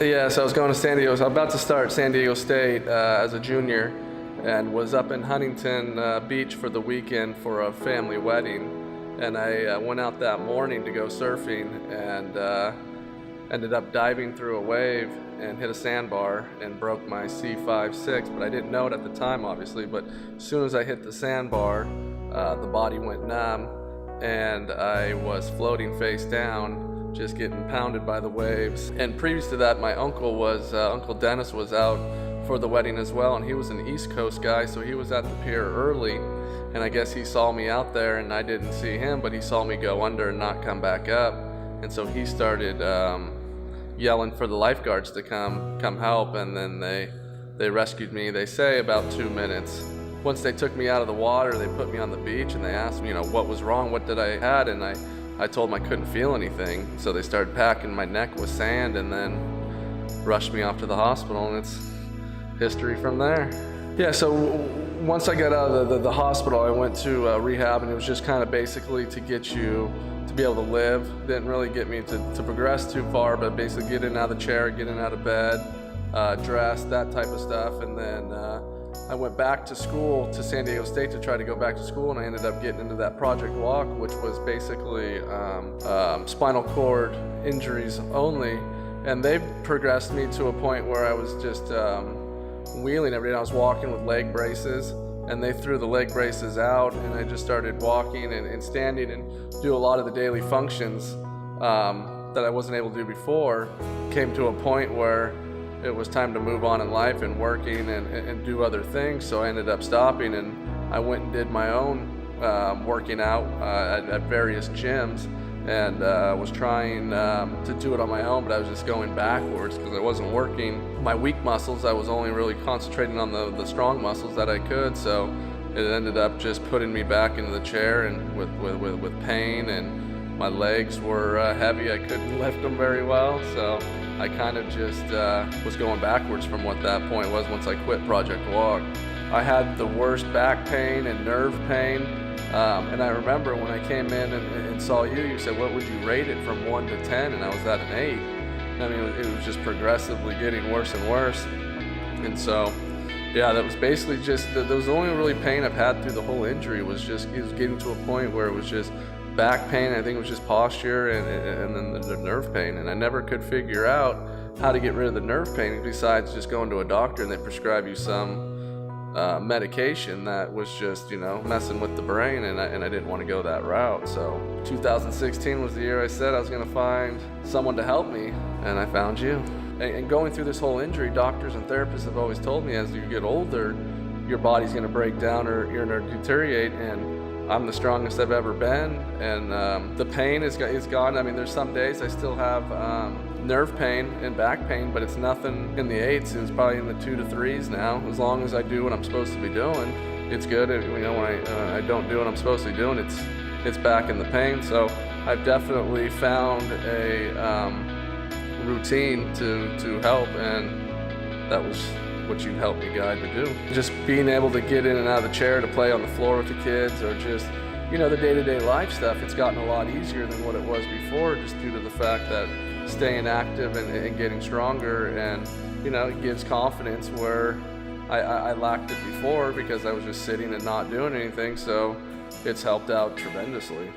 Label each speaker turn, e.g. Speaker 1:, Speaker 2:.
Speaker 1: Yeah, so I was going to San Diego. So I was about to start San Diego State as a junior, and was up in Huntington Beach for the weekend for a family wedding. And I went out that morning to go surfing, and ended up diving through a wave and hit a sandbar and broke my C5-6, but I didn't know it at the time, obviously. But as soon as I hit the sandbar, the body went numb, and I was floating face down, just getting pounded by the waves. And previous to that, my Uncle Dennis was out for the wedding as well, and he was an East Coast guy, so he was at the pier early, and I guess he saw me out there, and I didn't see him, but he saw me go under and not come back up, and so he started yelling for the lifeguards to come help, and then they rescued me, they say, about 2 minutes. Once they took me out of the water, they put me on the beach, and they asked me, what was wrong, what did I had, and I told them I couldn't feel anything. So they started packing my neck with sand and then rushed me off to the hospital, and it's history from there. Yeah, so once I got out of the hospital, I went to rehab, and it was just kind of basically to get you to be able to live. Didn't really get me to progress too far, but basically get in and out of the chair, get in and out of bed, dress, that type of stuff. And then I went back to school to San Diego State to try to go back to school, and I ended up getting into that Project Walk, which was basically spinal cord injuries only. And they progressed me to a point where I was just wheeling every day. I was walking with leg braces, and they threw the leg braces out, and I just started walking and standing and do a lot of the daily functions that I wasn't able to do before. Came to a point where it was time to move on in life and working and do other things, so I ended up stopping, and I went and did my own working out at various gyms, and was trying to do it on my own, but I was just going backwards because I wasn't working my weak muscles. I was only really concentrating on the strong muscles that I could, so it ended up just putting me back into the chair and with pain, and my legs were heavy. I couldn't lift them very well, so I kind of just was going backwards from what that point was once I quit Project Walk. I had the worst back pain and nerve pain, and I remember when I came in and saw you, you said, what would you rate it from 1 to 10? And I was at an 8. I mean, it was just progressively getting worse and worse. And so, yeah, that was basically just, that was the only really pain I've had through the whole injury, was getting to a point where it was just back pain. I think it was just posture, and then the nerve pain, and I never could figure out how to get rid of the nerve pain besides just going to a doctor and they prescribe you some medication that was just messing with the brain, and I didn't want to go that route. So 2016 was the year I said I was going to find someone to help me, and I found you. And going through this whole injury, doctors and therapists have always told me as you get older, your body's going to break down or you're going to deteriorate, and I'm the strongest I've ever been, and the pain is gone. I mean, there's some days I still have nerve pain and back pain, but it's nothing in the 8s. It's probably in the 2 to 3s now. As long as I do what I'm supposed to be doing, it's good. When I don't do what I'm supposed to be doing, it's back in the pain. So I've definitely found a routine to help, and that was what you helped me guide to do. Just being able to get in and out of the chair to play on the floor with the kids, or just the day-to-day life stuff, it's gotten a lot easier than what it was before, just due to the fact that staying active and getting stronger, and it gives confidence where I lacked it before because I was just sitting and not doing anything. So it's helped out tremendously.